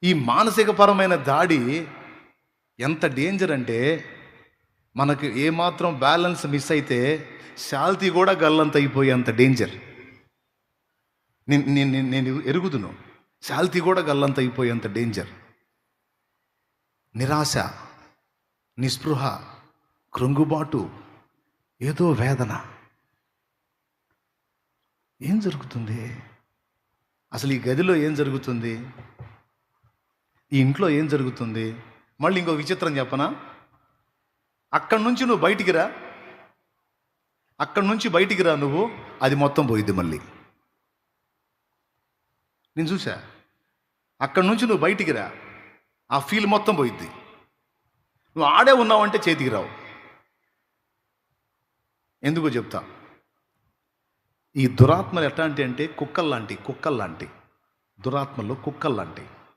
ఈ మానసికపరమైన దాడి ఎంత డేంజర్ అంటే, మనకు ఏమాత్రం బ్యాలెన్స్ మిస్ అయితే శాల్తీ కూడా గల్లంత అయిపోయేంత డేంజర్. నేను ఎరుగుదును, శాల్తీ కూడా గల్లంత అయిపోయేంత డేంజర్. నిరాశ, నిస్పృహ, కృంగుబాటు, ఏదో వేదన. ఏం జరుగుతుంది అసలు? ఈ గదిలో ఏం జరుగుతుంది? ఈ ఇంట్లో ఏం జరుగుతుంది? మళ్ళీ ఇంకో విచిత్రం చెప్పనా? అక్కడి నుంచి నువ్వు బయటికి రా, అక్కడి నుంచి బయటికి రా నువ్వు, అది మొత్తం పోయిద్ది మళ్ళీ. నేను చూసా. అక్కడి నుంచి నువ్వు బయటికి రా, ఆ ఫీల్ మొత్తం పోయిద్ది. నువ్వు ఆడే ఉన్నావంటే చేతికి రావు. ఎందుకో చెప్తా. ఈ దురాత్మలు ఎట్లాంటి అంటే కుక్కల్లాంటి దురాత్మలు కుక్కల్లాంటి.